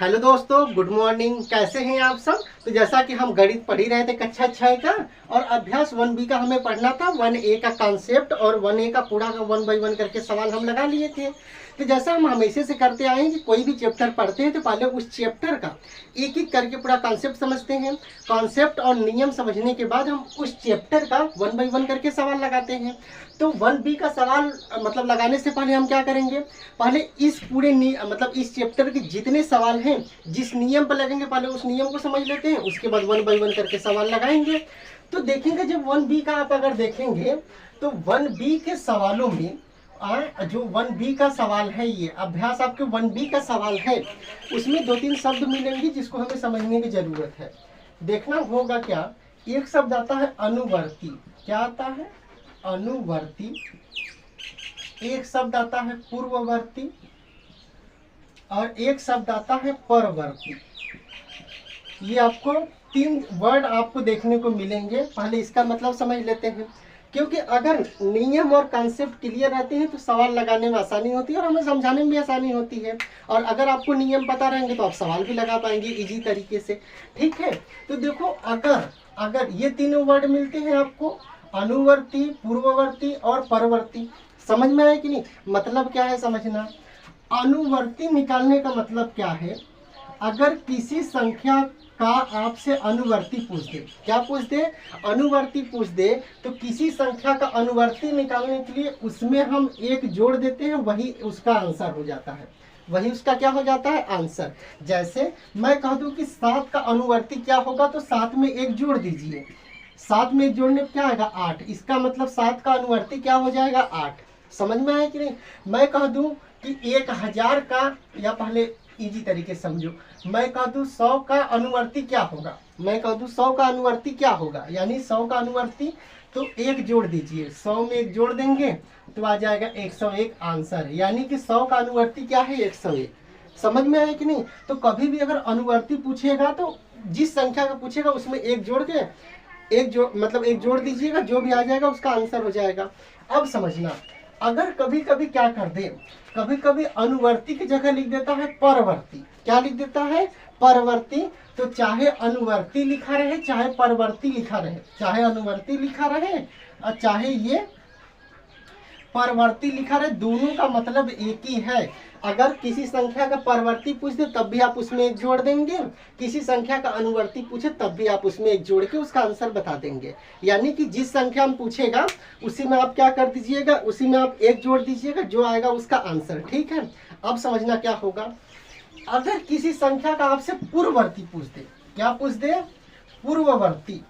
Hello दोस्तों, good morning. कैसे हैं आप सब। तो जैसा कि हम गणित पढ़ ही रहे थे कक्षा 6 का, और अभ्यास 1B का हमें पढ़ना था। 1A का कॉन्सेप्ट और 1A का पूरा का 1 बाई 1 करके सवाल हम लगा लिए थे। तो जैसा हम हमेशा से करते आए हैं कि कोई भी चैप्टर पढ़ते हैं तो पहले उस चैप्टर का एक एक करके पूरा कॉन्सेप्ट समझते हैं। कॉन्सेप्ट और नियम समझने के बाद हम उस चैप्टर का 1 बाई 1 करके सवाल लगाते हैं। तो 1B का सवाल मतलब लगाने से पहले हम क्या करेंगे, पहले इस पूरे मतलब इस चैप्टर के जितने सवाल हैं जिस नियम पर लगेंगे पहले उस नियम को समझ लेते हैं, उसके बाद 1 बाई 1 करके सवाल लगाएंगे। तो देखेंगे जब 1B का आप अगर देखेंगे तो 1B के सवालों में जो 1B का सवाल है, ये अभ्यास आपके 1B का सवाल है, उसमें 2-3 शब्द मिलेंगे जिसको हमें समझने की जरूरत है। देखना होगा क्या, एक शब्द आता है अनुवर्ती। क्या आता है? अनुवर्ती। एक शब्द आता है पूर्ववर्ती और एक शब्द आता है परवर्ती। ये आपको 3 वर्ड आपको देखने को मिलेंगे। पहले इसका मतलब समझ लेते हैं, क्योंकि अगर नियम और कॉन्सेप्ट क्लियर रहते हैं तो सवाल लगाने में आसानी होती है और हमें समझाने में भी आसानी होती है। और अगर आपको नियम पता रहेंगे तो आप सवाल भी लगा पाएंगे इजी तरीके से। ठीक है, तो देखो अगर ये तीनों वर्ड मिलते हैं आपको, अनुवर्ती, पूर्ववर्ती और परवर्ती, समझ में आया कि नहीं? मतलब क्या है समझना। अनुवर्ती निकालने का मतलब क्या है, अगर किसी संख्या का आपसे अनुवर्ती पूछ दे, क्या पूछ दे? अनुवर्ती पूछ दे, तो किसी संख्या का अनुवर्ती निकालने के लिए उसमें हम एक जोड़ देते हैं, वही उसका आंसर हो जाता है। वही उसका क्या हो जाता है? आंसर। जैसे मैं कह दूं कि 7 का अनुवर्ती क्या होगा, तो 7 में एक जोड़ दीजिए। 7 में एक जोड़ने पर क्या आएगा? 8। इसका मतलब 7 का अनुवर्ती क्या हो जाएगा? 8। समझ में आया कि नहीं? मैं कह दूं कि 1000 का, या पहले इजी तरीके से समझो, मैं कह दूं 100 का अनुवर्ती क्या होगा। मैं कह दूं 100 का अनुवर्ती क्या होगा, यानी 100 का अनुवर्ती, तो एक जोड़ दीजिए। 100 में एक जोड़ देंगे तो आ जाएगा 101 आंसर। यानी कि 100 का अनुवर्ती क्या है? 101। समझ में आया कि नहीं? तो कभी भी अगर अनुवर्ती पूछेगा तो जिस संख्या का पूछेगा उसमें एक जोड़ के एक जोड़ दीजिएगा, जो भी आ जाएगा उसका आंसर हो जाएगा। अब समझना, अगर कभी कभी क्या कर दे, कभी कभी अनुवर्ती की जगह लिख देता है परवर्ती। क्या लिख देता है? परवर्ती। तो चाहे अनुवर्ती लिखा रहे चाहे परवर्ती लिखा रहे, चाहे अनुवर्ती लिखा रहे और चाहे ये परवर्ती लिखा रहे, दोनों का मतलब एक ही है। अगर किसी संख्या का परवर्ती पूछ दे तब भी आप उसमें एक जोड़ देंगे, किसी संख्या का अनुवर्ती पूछे तब भी आप उसमें एक जोड़ के उसका आंसर बता देंगे। यानी कि जिस संख्या में पूछेगा उसी में आप क्या कर दीजिएगा, उसी में आप एक जोड़ दीजिएगा, जो आएगा उसका आंसर। ठीक है, अब समझना क्या होगा, अगर किसी संख्या का आपसे पूर्ववर्ती पूछ दे। क्या पूछ दे? पूर्ववर्ती।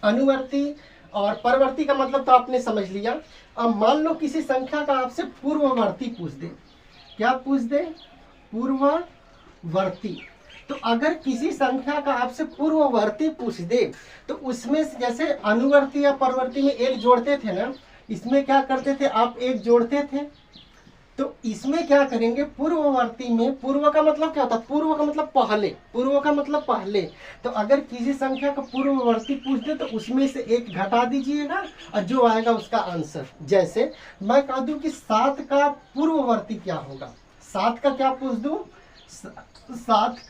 अनुवर्ती और परवर्ती का मतलब तो आपने समझ लिया। अब मान लो किसी संख्या का आपसे पूर्ववर्ती पूछ दे। क्या पूछ दे? पूर्ववर्ती। तो अगर किसी संख्या का आपसे पूर्ववर्ती पूछ दे तो उसमें से जैसे अनुवर्ती या परवर्ती में एक जोड़ते थे ना, इसमें क्या करते थे आप? एक जोड़ते थे। तो इसमें क्या करेंगे, पूर्ववर्ती में, पूर्व का मतलब क्या होता है? पूर्व का मतलब पहले, पूर्व का मतलब पहले। तो अगर किसी संख्या का पूर्ववर्ती पूछ दे तो उसमें से एक घटा दीजिएगा और जो आएगा उसका आंसर। जैसे मैं कह दूं कि 7 का पूर्ववर्ती क्या होगा। 7 का क्या पूछ दूं? 7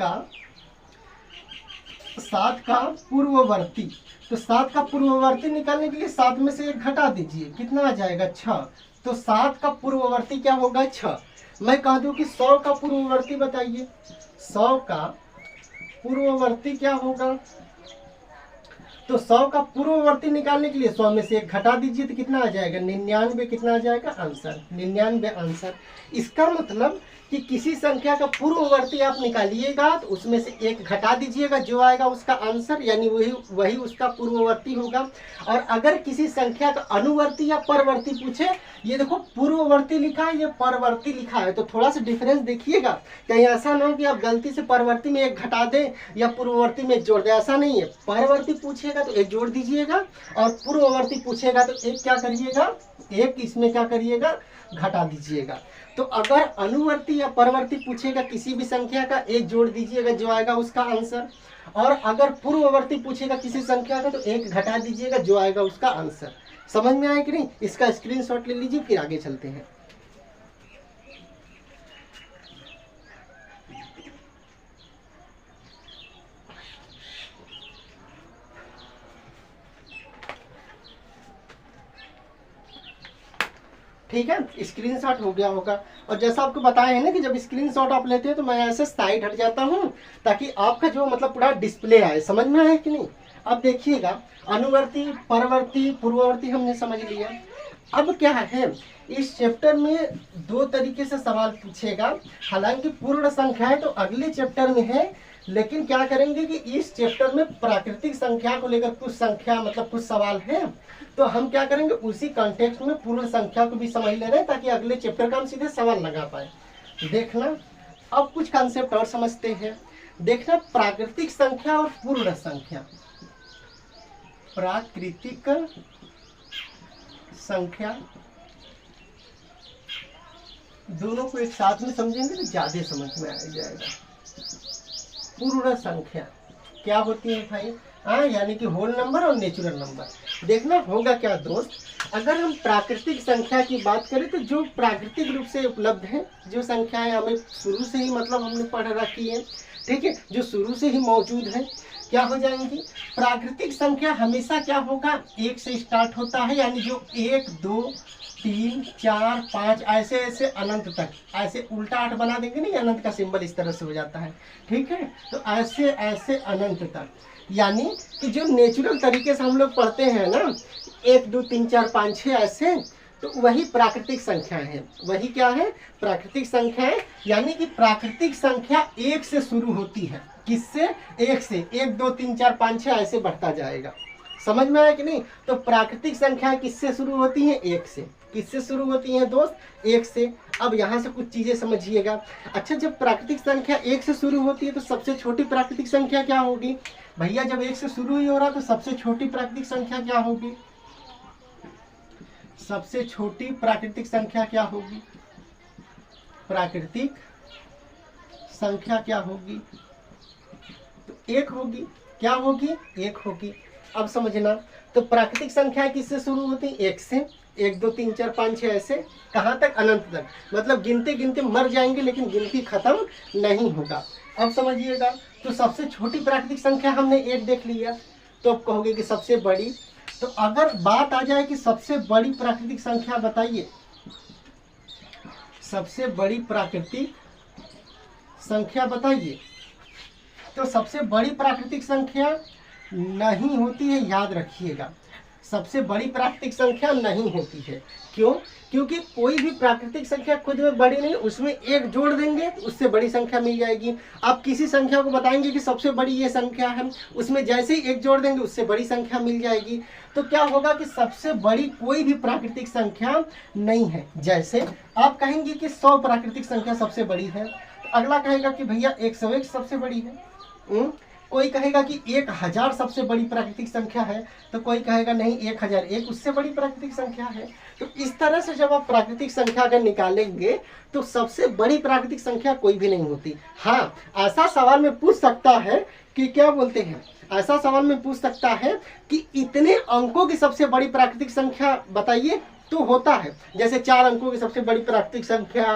का पूर्ववर्ती। तो 7 का पूर्ववर्ती निकालने के लिए 7 में से एक घटा दीजिए, कितना आ जाएगा? 6। तो 7 का पूर्ववर्ती क्या होगा? 6। मैं कह दूं कि 100 का पूर्ववर्ती बताइए। 100 का पूर्ववर्ती क्या होगा? तो 100 का पूर्ववर्ती निकालने के लिए 100 में से एक घटा दीजिए तो कितना आ जाएगा? 99। कितना आ जाएगा? Answer 99 answer. इसका मतलब कि किसी संख्या का पूर्ववर्ती आप निकालिएगा तो उसमें से एक घटा दीजिएगा, जो आएगा उसका आंसर, यानी वही उसका पूर्ववर्ती होगा। और अगर किसी संख्या का अनुवर्ती या परवर्ती पूछे, ये देखो पूर्ववर्ती लिखा है, ये परवर्ती लिखा है, तो थोड़ा सा डिफरेंस देखिएगा। कहीं ऐसा ना हो कि आप गलती से परवर्ती में एक घटा दें या पूर्ववर्ती में एक जोड़ दें, ऐसा नहीं है। परवर्ती पूछेगा तो एक जोड़ दीजिएगा और पूर्ववर्ती पूछेगा तो एक क्या करिएगा, एक इसमें क्या करिएगा, घटा दीजिएगा। तो अगर अनुवर्ती या परवर्ती पूछेगा किसी भी संख्या का, एक जोड़ दीजिएगा, जो आएगा उसका आंसर। और अगर पूर्ववर्ती पूछेगा किसी संख्या का तो एक घटा दीजिएगा, जो आएगा उसका आंसर। समझ में आया कि नहीं? इसका स्क्रीनशॉट ले लीजिए, फिर आगे चलते हैं। ठीक है, स्क्रीनशॉट हो गया होगा। और जैसा आपको बताया है ना कि जब स्क्रीनशॉट आप लेते हैं तो मैं ऐसे साइड हट जाता हूँ ताकि आपका जो मतलब पूरा डिस्प्ले आए। समझ में आया कि नहीं? अब देखिएगा, अनुवर्ती, परवर्ती, पूर्ववर्ती हमने समझ लिया। अब क्या है, इस चैप्टर में दो तरीके से सवाल पूछेगा। हालांकि पूर्ण संख्या है तो अगले चैप्टर में है, लेकिन क्या करेंगे कि इस चैप्टर में प्राकृतिक संख्या को लेकर कुछ संख्या मतलब कुछ सवाल हैं, तो हम क्या करेंगे उसी कॉन्टेक्स्ट में पूर्ण संख्या को भी समझ ले रहे हैं ताकि अगले चैप्टर का हम सीधे सवाल लगा पाए। देखना, अब कुछ कॉन्सेप्ट और समझते हैं। देखना, प्राकृतिक संख्या और पूर्ण संख्या। प्राकृतिक संख्या दोनों को एक साथ में समझेंगे तो ज्यादा समझ में आ जाएगा। पूर्ण संख्या क्या होती है भाई? हाँ, यानी कि होल नंबर और नेचुरल नंबर। देखना होगा क्या दोस्त, अगर हम प्राकृतिक संख्या की बात करें तो जो प्राकृतिक रूप से उपलब्ध है, जो संख्याएं हमें शुरू से ही मतलब हमने पढ़ रखी है, ठीक है, जो शुरू से ही मौजूद है, क्या हो जाएंगी? प्राकृतिक संख्या हमेशा क्या होगा, एक से स्टार्ट होता है, यानी जो 1, 2, 3, 4, 5 ऐसे ऐसे अनंत तक, ऐसे उल्टा 8 बना देंगे नहीं, अनंत का सिंबल इस तरह से हो जाता है, ठीक है। तो ऐसे ऐसे अनंत तक, यानी कि जो नेचुरल तरीके से हम लोग पढ़ते हैं ना, 1, 2, 3, 4, 5, 6 ऐसे, तो वही प्राकृतिक संख्या है। वही क्या है? प्राकृतिक संख्या है। यानी कि प्राकृतिक संख्या 1 से शुरू होती है। किससे? 1 से। 1, 2, 3, 4, 5, 6 ऐसे बढ़ता जाएगा। समझ में आया कि नहीं? तो प्राकृतिक संख्या किससे शुरू होती है? 1 से। किससे शुरू होती है दोस्त? 1 से। अब यहाँ से कुछ चीजें समझिएगा। अच्छा, जब प्राकृतिक संख्या 1 से शुरू होती है तो सबसे छोटी प्राकृतिक संख्या क्या होगी भैया? जब 1 से शुरू ही हो रहा तो सबसे छोटी प्राकृतिक संख्या क्या होगी? सबसे छोटी प्राकृतिक संख्या क्या होगी? प्राकृतिक संख्या क्या होगी? तो 1 होगी। क्या होगी? 1 होगी। अब समझना, तो प्राकृतिक संख्या किससे शुरू होती है? 1 से। 1, 2, 3, 4, 5, 6 ऐसे कहाँ तक? अनंत तक। मतलब गिनते गिनते मर जाएंगे लेकिन गिनती खत्म नहीं होगा। अब समझिएगा, तो सबसे छोटी प्राकृतिक संख्या हमने 1 देख लिया, तो अब कहोगे कि सबसे बड़ी। तो अगर बात आ जाए कि सबसे बड़ी प्राकृतिक संख्या बताइए, सबसे बड़ी प्राकृतिक संख्या बताइए, तो सबसे बड़ी प्राकृतिक संख्या नहीं होती है, याद रखिएगा। सबसे बड़ी प्राकृतिक संख्या नहीं होती है। क्यों? क्योंकि कोई भी प्राकृतिक संख्या खुद में बड़ी नहीं, उसमें 1 जोड़ देंगे उससे बड़ी संख्या मिल जाएगी। आप किसी संख्या को बताएंगे कि सबसे बड़ी ये संख्या है, उसमें जैसे ही 1 जोड़ देंगे उससे बड़ी संख्या मिल जाएगी। तो क्या होगा कि सबसे बड़ी कोई भी प्राकृतिक संख्या नहीं है। जैसे आप कहेंगे कि 100 प्राकृतिक संख्या सबसे बड़ी है, तो अगला कहेगा कि भैया 101 सबसे बड़ी है। कोई कहेगा कि 1000 सबसे बड़ी प्राकृतिक संख्या है, तो कोई कहेगा नहीं 1001 उससे बड़ी प्राकृतिक संख्या है। तो इस तरह से जब आप प्राकृतिक संख्या अगर निकालेंगे तो सबसे बड़ी प्राकृतिक संख्या कोई भी नहीं होती। हाँ, ऐसा सवाल में पूछ सकता है कि क्या बोलते हैं, ऐसा सवाल में पूछ सकता है कि इतने अंकों की सबसे बड़ी प्राकृतिक संख्या बताइए, तो होता है। जैसे 4 अंकों की सबसे बड़ी प्राकृतिक संख्या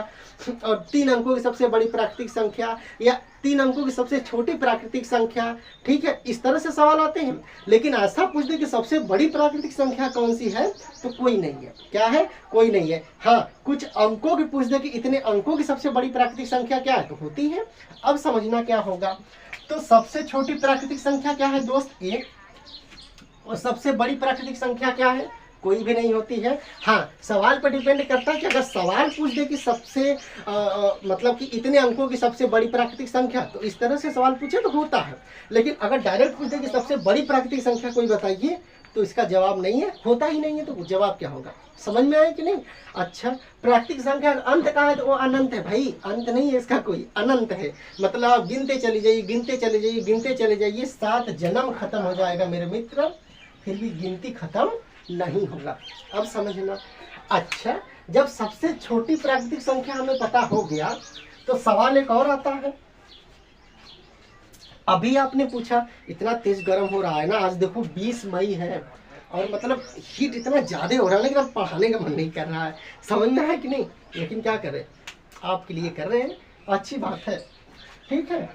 और 3 अंकों की सबसे बड़ी प्राकृतिक संख्या, या 3 अंकों की सबसे छोटी प्राकृतिक संख्या, ठीक है, इस तरह से सवाल आते हैं। लेकिन ऐसा पूछ दे कि सबसे बड़ी प्राकृतिक संख्या कौन सी है, तो कोई नहीं है। क्या है? कोई नहीं है। हाँ, कुछ अंकों की पूछ दे कि इतने अंकों की सबसे बड़ी प्राकृतिक संख्या क्या है, तो होती है। अब समझना क्या होगा, तो सबसे छोटी प्राकृतिक संख्या क्या है दोस्त? 1। और सबसे बड़ी प्राकृतिक संख्या क्या है? कोई भी नहीं होती है। हाँ, सवाल पर डिपेंड करता है कि अगर सवाल पूछ दे कि सबसे मतलब कि इतने अंकों की सबसे बड़ी प्राकृतिक संख्या, तो इस तरह से सवाल पूछे तो होता है। लेकिन अगर डायरेक्ट पूछ दे कि सबसे बड़ी प्राकृतिक संख्या कोई बताइए, तो इसका जवाब नहीं है, होता ही नहीं है। तो जवाब क्या होगा? समझ में आया कि नहीं? अच्छा, प्राकृतिक संख्या अंत कहाँ है? तो वो अनंत है भाई, अंत नहीं है इसका कोई, अनंत है। मतलब आप गिनते चले जाइए, गिनते चले जाइए, गिनते चले जाइए, 7 जन्म खत्म हो जाएगा मेरे मित्र, फिर भी गिनती खत्म नहीं होगा। अब समझना। अच्छा, जब सबसे छोटी प्राकृतिक संख्या हमें पता हो गया तो सवाल एक और आता है। अभी आपने पूछा इतना तेज गर्म हो रहा है ना, आज देखो 20 मई है और मतलब हीट इतना ज्यादा हो रहा है, लेकिन अब पढ़ाने का मन नहीं कर रहा है। समझना है कि नहीं? लेकिन क्या करें, आपके लिए कर रहे हैं, अच्छी बात है, ठीक है।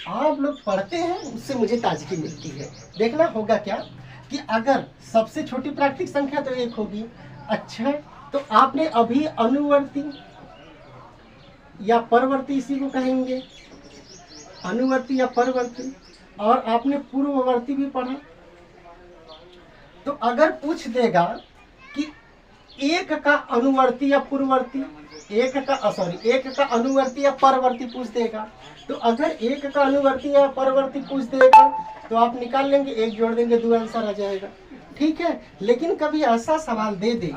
आप लोग पढ़ते हैं, उससे मुझे ताजगी मिलती है। देखना होगा क्या कि अगर सबसे छोटी प्राकृतिक संख्या तो 1 होगी। अच्छा, तो आपने अभी अनुवर्ती या परवर्ती इसी को कहेंगे, अनुवर्ती या परवर्ती, और आपने पूर्ववर्ती भी पढ़ा। तो अगर पूछ देगा कि एक का अनुवर्ती या पूर्ववर्ती, एक का अनुवर्ती या परवर्ती पूछ देगा, तो अगर एक का अनुवर्ती या परवर्ती पूछ देगा तो आप निकाल लेंगे, एक जोड़ देंगे, दो आंसर आ जाएगा। ठीक है, लेकिन कभी ऐसा सवाल दे दे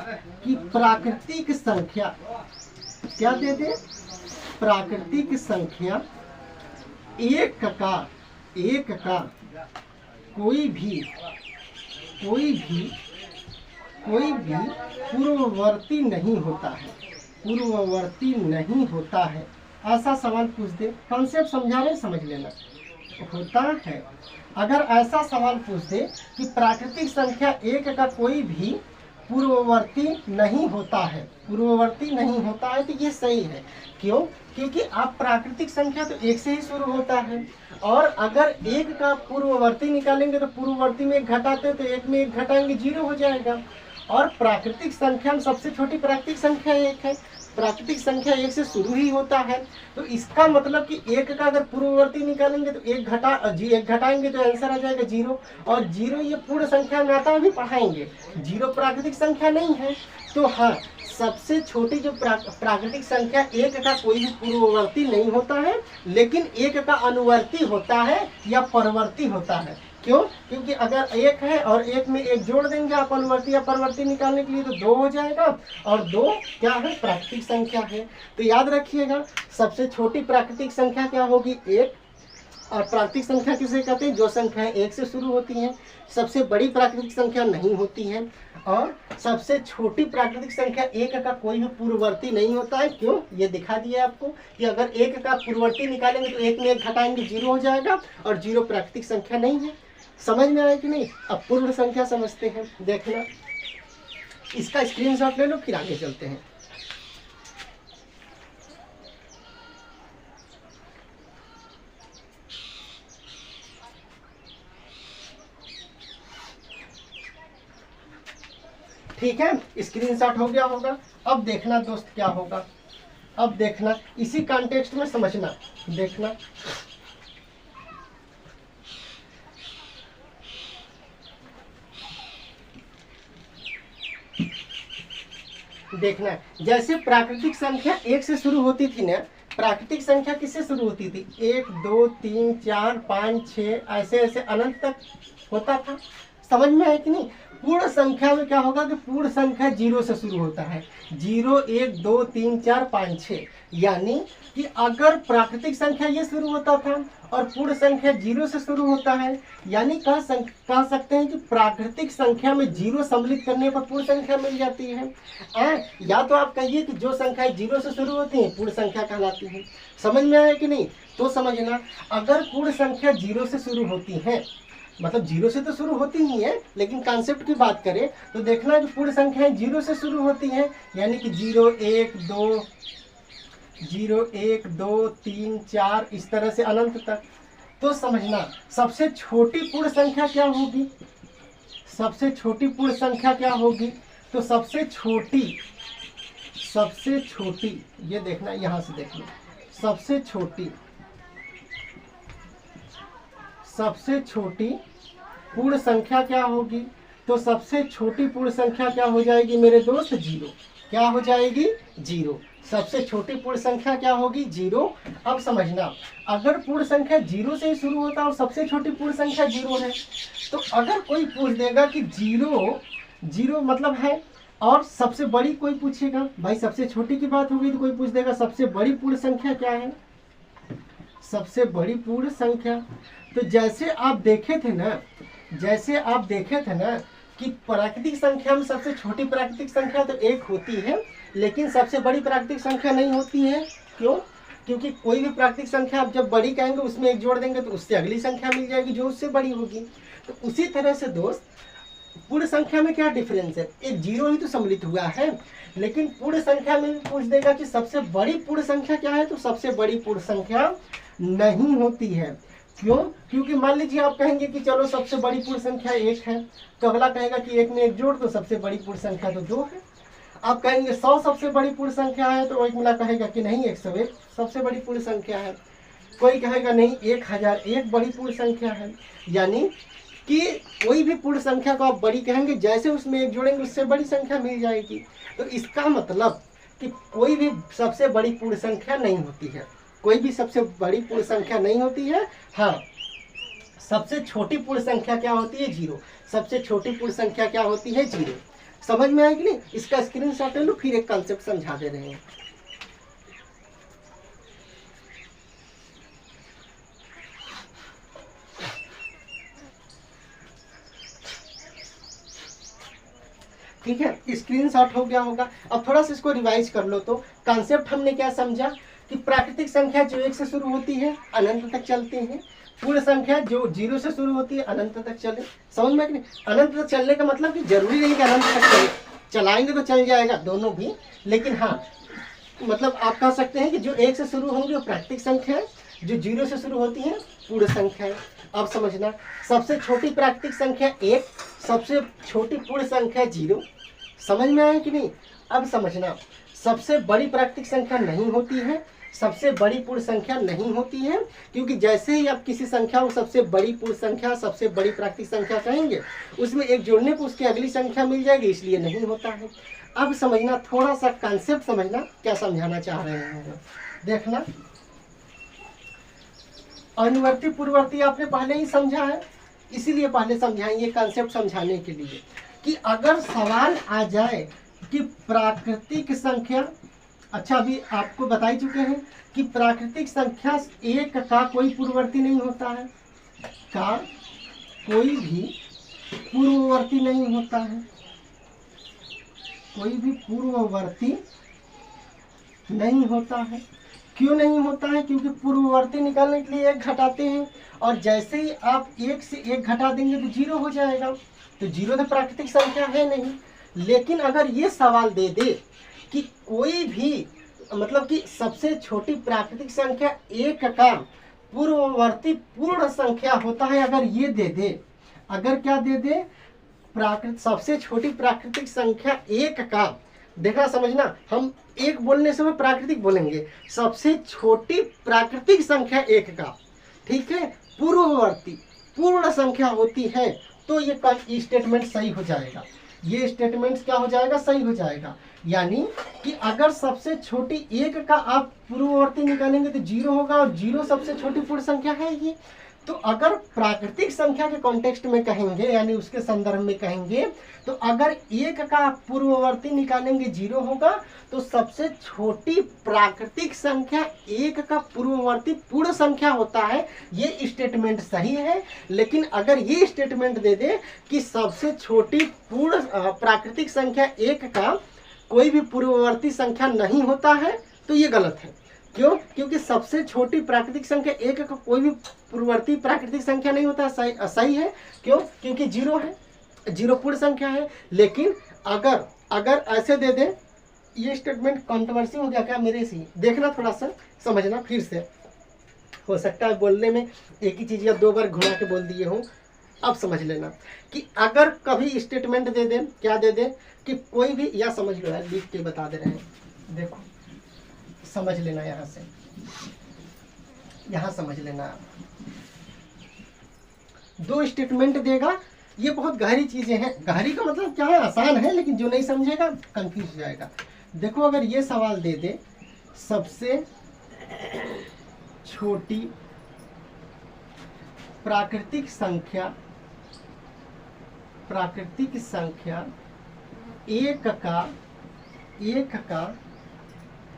कि प्राकृतिक संख्या, क्या दे दे, प्राकृतिक संख्या एक का कोई भी पूर्ववर्ती नहीं होता है, पूर्ववर्ती नहीं होता है, ऐसा सवाल पूछ दे। कॉन्सेप्ट समझा रहे, समझ लेना होता है। अगर ऐसा सवाल पूछ दे कि प्राकृतिक संख्या एक का कोई भी पूर्ववर्ती नहीं होता है, पूर्ववर्ती नहीं होता है, तो ये सही है। क्यों? क्योंकि आप प्राकृतिक संख्या तो एक से ही शुरू होता है, और अगर एक का पूर्ववर्ती निकालेंगे तो पूर्ववर्ती में एक घटाते तो एक में एक घटाएंगे, 0 हो जाएगा। और प्राकृतिक संख्या में सबसे छोटी प्राकृतिक संख्या 1 है, प्राकृतिक संख्या 1 से शुरू ही होता है। तो इसका मतलब कि 1 का अगर पूर्ववर्ती निकालेंगे तो एक घटाएंगे तो आंसर आ जाएगा 0, और 0 ये पूर्ण संख्या में आता है, भी पढ़ाएंगे। 0 प्राकृतिक संख्या नहीं है। तो हाँ, सबसे छोटी जो प्राकृतिक संख्या 1 का कोई भी पूर्ववर्ती नहीं होता है, लेकिन 1 का अनुवर्ती होता है या परवर्ती होता है। क्यों? क्योंकि अगर 1 है और 1 में 1 जोड़ देंगे आप अनुवर्ती या परवर्ती निकालने के लिए, तो 2 हो जाएगा, और 2 क्या है, प्राकृतिक संख्या है। तो याद रखिएगा, सबसे छोटी प्राकृतिक संख्या क्या होगी, 1। और प्राकृतिक संख्या किसे कहते हैं, जो संख्याएं 1 से शुरू होती हैं। सबसे बड़ी प्राकृतिक संख्या नहीं होती है, और सबसे छोटी प्राकृतिक संख्या 1 का कोई भी पूर्ववर्ती नहीं होता है। क्यों? ये दिखा दिया आपको कि अगर 1 का पूर्ववर्ती निकालेंगे तो 1 में 1 घटाएंगे, 0 हो जाएगा, और 0 प्राकृतिक संख्या नहीं है। समझ में आया कि नहीं? अब पूर्ण संख्या समझते हैं, देखना, इसका स्क्रीनशॉट ले लो, फिर आगे चलते हैं। ठीक है, स्क्रीनशॉट हो गया होगा। अब देखना दोस्त क्या होगा, अब देखना, इसी कॉन्टेक्स्ट में समझना, देखना। देखना, जैसे प्राकृतिक संख्या 1 से शुरू होती थी ना, प्राकृतिक संख्या किससे शुरू होती थी, 1 2 3 4 5 6 ऐसे ऐसे अनंत तक होता था। समझ में आया कि नहीं? पूर्ण संख्या में क्या होगा कि पूर्ण संख्या 0 से शुरू होता है, 0 1 2 3 4 5 6। यानी कि अगर प्राकृतिक संख्या ये शुरू होता था और पूर्ण संख्या 0 से शुरू होता है, यानी कह सकते हैं कि प्राकृतिक संख्या में 0 सम्मिलित करने पर पूर्ण संख्या मिल जाती है। या तो आप कहिए कि जो संख्याएं 0 से शुरू होती हैं पूर्ण संख्या कहलाती है। समझ में आया कि नहीं? तो समझना, अगर पूर्ण संख्या 0 से शुरू होती है, मतलब 0 से तो शुरू होती ही है, लेकिन कॉन्सेप्ट की बात करें तो देखना कि पूर्ण संख्याएं 0 से शुरू होती हैं, यानी कि 0 1 2 3 4 इस तरह से अनंत तक। तो समझना, सबसे छोटी पूर्ण संख्या क्या होगी, सबसे छोटी पूर्ण संख्या क्या होगी, तो सबसे छोटी ये देखना, यहाँ से देखना, सबसे छोटी पूर्ण संख्या क्या होगी, तो सबसे छोटी पूर्ण संख्या क्या हो जाएगी मेरे दोस्त, 0। क्या हो जाएगी, 0। सबसे छोटी पूर्ण संख्या क्या होगी, 0। अब समझना, अगर पूर्ण संख्या 0 से ही शुरू होता है और सबसे छोटी पूर्ण संख्या 0 है, तो अगर कोई पूछ देगा कि 0 मतलब है, और सबसे बड़ी कोई पूछेगा, भाई सबसे छोटी की बात होगी, तो कोई पूछ देगा सबसे बड़ी पूर्ण संख्या क्या है, सबसे बड़ी पूर्ण संख्या। तो जैसे आप देखे थे ना कि प्राकृतिक संख्या में सबसे छोटी प्राकृतिक संख्या तो 1 होती है, लेकिन सबसे बड़ी प्राकृतिक संख्या नहीं होती है। क्यों? क्योंकि कोई भी प्राकृतिक संख्या आप जब बड़ी कहेंगे उसमें 1 जोड़ देंगे तो उससे अगली संख्या मिल जाएगी जो उससे बड़ी होगी। तो उसी तरह से दोस्त, पूर्ण संख्या में क्या डिफरेंस है, एक 0 ही तो सम्मिलित हुआ है, लेकिन पूर्ण संख्या में पूछ देगा कि सबसे बड़ी पूर्ण संख्या क्या है, तो सबसे बड़ी पूर्ण संख्या नहीं होती है। क्यों? क्योंकि मान लीजिए आप कहेंगे कि चलो सबसे बड़ी पूर्ण संख्या 1 है, तो अगला कहेगा कि 1 में 1 जोड़, तो सबसे बड़ी पूर्ण संख्या तो 2 है। आप कहेंगे 100 सबसे बड़ी पूर्ण संख्या है, तो एक मिला कहेगा कि नहीं 101 सबसे बड़ी पूर्ण संख्या है। कोई कहेगा नहीं 1001 बड़ी पूर्ण संख्या है। यानी कि कोई भी पूर्ण संख्या को आप बड़ी कहेंगे, जैसे उसमें एक जोड़ेंगे उससे बड़ी संख्या मिल जाएगी। तो इसका मतलब कि कोई भी सबसे बड़ी पूर्ण संख्या नहीं होती है, कोई भी सबसे बड़ी पूर्ण संख्या नहीं होती है। हाँ, सबसे छोटी पूर्ण संख्या क्या होती है? 0। सबसे छोटी पूर्ण संख्या क्या होती है? 0। समझ में आया कि नहीं? इसका स्क्रीनशॉट ले लो, फिर एक कॉन्सेप्ट समझा दे रहे हैं। ठीक है, स्क्रीनशॉट हो गया होगा। अब थोड़ा सा इसको रिवाइज कर लो। तो कॉन्सेप्ट हमने क्या समझा कि प्राकृतिक संख्या जो 1 से शुरू होती है अनंत तक चलती है, पूर्ण संख्या जो 0 से शुरू होती है अनंत तक चले। समझ में कि नहीं? अनंत तक चलने का मतलब कि जरूरी नहीं कि अनंत तक चले, चलाएंगे तो चल जाएगा दोनों भी, लेकिन हाँ मतलब आप कह सकते हैं कि जो 1 से शुरू होंगी वो प्राकृतिक संख्या है, जो 0 से शुरू होती है पूर्ण संख्या है। अब समझना, सबसे छोटी प्राकृतिक संख्या 1, सबसे छोटी पूर्ण संख्या 0। समझ में आया कि नहीं? अब समझना, सबसे बड़ी प्राकृतिक संख्या नहीं होती है, सबसे बड़ी पूर्ण संख्या नहीं होती है, क्योंकि जैसे ही आप किसी संख्या को सबसे बड़ी पूर्ण संख्या, सबसे बड़ी प्राकृतिक संख्या कहेंगे, उसमें एक जोड़ने पर उसकी अगली संख्या मिल जाएगी, इसलिए नहीं होता है। अब समझना, थोड़ा सा कॉन्सेप्ट समझना, क्या समझाना चाह रहे हैं। देखना, अनुवर्ती पूर्ववर्ती आपने पहले ही समझा है, इसीलिए पहले समझाएंगे कॉन्सेप्ट समझाने के लिए कि अगर सवाल आ जाए कि प्राकृतिक संख्या, अच्छा अभी आपको बता ही चुके हैं कि प्राकृतिक संख्या 1 का कोई पूर्ववर्ती नहीं होता है, का कोई भी पूर्ववर्ती नहीं होता है, कोई भी पूर्ववर्ती नहीं होता है। क्यों नहीं होता है? क्योंकि पूर्ववर्ती निकालने के लिए 1 घटाते हैं, और जैसे ही आप 1 से 1 घटा देंगे तो 0 हो जाएगा। तो 0 तो प्राकृतिक संख्या है नहीं। लेकिन अगर ये सवाल दे दे कि कोई भी मतलब कि सबसे छोटी प्राकृतिक संख्या 1 का पूर्ववर्ती पूर्ण संख्या होता है, अगर ये दे दे, अगर क्या दे दे, सबसे छोटी प्राकृतिक संख्या 1 का, देखना समझना, हम 1 बोलने से प्राकृतिक बोलेंगे, सबसे छोटी प्राकृतिक संख्या 1 का, ठीक है, पूर्ववर्ती पूर्ण संख्या होती है, तो ये स्टेटमेंट सही हो जाएगा। ये स्टेटमेंट क्या हो जाएगा? सही हो जाएगा। यानी कि अगर सबसे छोटी 1 का आप पूर्ववर्ती निकालेंगे तो 0 होगा, और 0 सबसे छोटी पूर्ण संख्या है ये। तो अगर प्राकृतिक संख्या के कॉन्टेक्स्ट में कहेंगे, यानी उसके संदर्भ में कहेंगे, तो अगर 1 का पूर्ववर्ती निकालेंगे 0 होगा, तो सबसे छोटी प्राकृतिक संख्या 1 का पूर्ववर्ती पूर्ण संख्या होता है, ये स्टेटमेंट सही है। लेकिन अगर ये स्टेटमेंट दे दे कि सबसे छोटी पूर्ण प्राकृतिक संख्या 1 का कोई भी पूर्ववर्ती संख्या नहीं होता है, तो ये गलत है। क्यों? क्योंकि सबसे छोटी प्राकृतिक संख्या 1 का कोई भी पूर्ववर्ती प्राकृतिक संख्या नहीं होता। सही है। क्यों? क्योंकि 0 है, 0 पूर्ण संख्या है। लेकिन अगर ऐसे दे दे, ये स्टेटमेंट कंट्रोवर्सी हो गया क्या मेरे से? देखना, थोड़ा सा समझना, फिर से हो सकता है बोलने में एक ही चीज़ या 2 बार घुमा के बोल दिए हूँ। अब समझ लेना कि अगर कभी स्टेटमेंट दे दे, क्या दे दे कि कोई भी, या समझ लो यार, लिख के बता दे रहे हैं, देखो समझ लेना, यहाँ से यहाँ समझ लेना। 2 स्टेटमेंट देगा, ये बहुत गहरी चीजें हैं। गहरी का मतलब क्या है? आसान है, लेकिन जो नहीं समझेगा कंफ्यूज हो जाएगा। देखो, अगर ये सवाल दे दे सबसे छोटी प्राकृतिक संख्या 1 का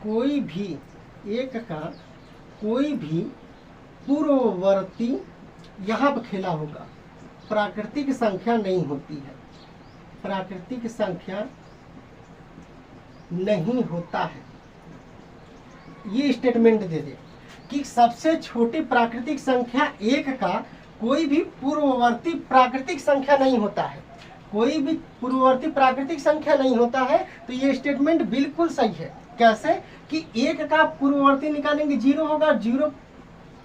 कोई भी पूर्ववर्ती, यहाँ पर खेला होगा, प्राकृतिक संख्या नहीं होती है, प्राकृतिक संख्या नहीं होता है। ये स्टेटमेंट दे दे कि सबसे छोटी प्राकृतिक संख्या 1 का कोई भी पूर्ववर्ती प्राकृतिक संख्या नहीं होता है, कोई भी पूर्ववर्ती प्राकृतिक संख्या नहीं होता है, तो ये स्टेटमेंट बिल्कुल सही है। कैसे? कि 1 का पूर्ववर्ती निकालेंगे 0 होगा, 0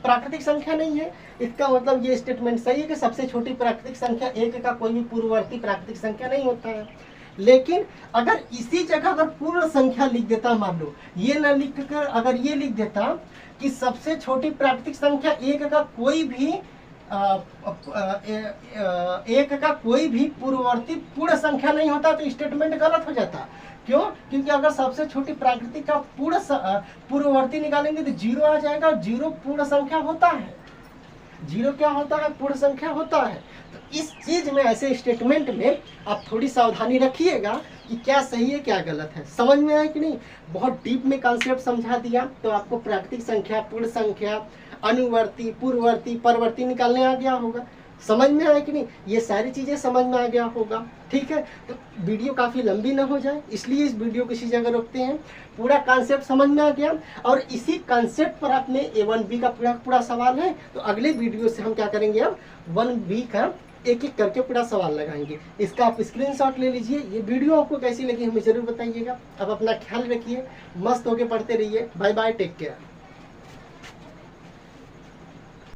प्राकृतिक संख्या नहीं है। इसका मतलब ये स्टेटमेंट सही है कि सबसे छोटी प्राकृतिक संख्या 1 का कोई भी पूर्ववर्ती प्राकृतिक संख्या नहीं होता है। लेकिन अगर इसी जगह अगर पूर्ण संख्या लिख देता, मान लो ये ना लिख कर अगर ये लिख देता कि सबसे छोटी प्राकृतिक संख्या एक का कोई भी एक का कोई भी पूर्ववर्ती पूर्ण संख्या नहीं होता, तो स्टेटमेंट गलत हो जाता। क्यों? क्योंकि अगर सबसे छोटी प्राकृतिक का पूर्ववर्ती निकालेंगे तो जीरो आ जाएगा, और जीरो पूर्ण संख्या होता है। जीरो क्या होता है? पूर्ण संख्या होता है। तो इस चीज में, ऐसे स्टेटमेंट में आप थोड़ी सावधानी रखिएगा कि क्या सही है क्या गलत है। समझ में आया कि नहीं? बहुत डीप में कॉन्सेप्ट समझा दिया, तो आपको प्राकृतिक संख्या, पूर्ण संख्या, अनुवर्ती, पूर्ववर्ती, परवर्ती निकालने आ गया होगा। समझ में आया कि नहीं? ये सारी चीजें समझ में आ गया होगा। ठीक है, तो वीडियो काफी लंबी ना हो जाए, इसलिए इस वीडियो को इसी जगह रोकते हैं। पूरा कॉन्सेप्ट समझ में आ गया, और इसी कॉन्सेप्ट पर अपने A1B का पूरा सवाल है। तो अगले वीडियो से हम क्या करेंगे, अब 1B का एक एक करके पूरा सवाल लगाएंगे। इसका आप स्क्रीनशॉट ले लीजिए। ये वीडियो आपको कैसी लगी हमें जरूर बताइएगा। अब अपना ख्याल रखिए, मस्त होके पढ़ते रहिए। Bye bye, take care.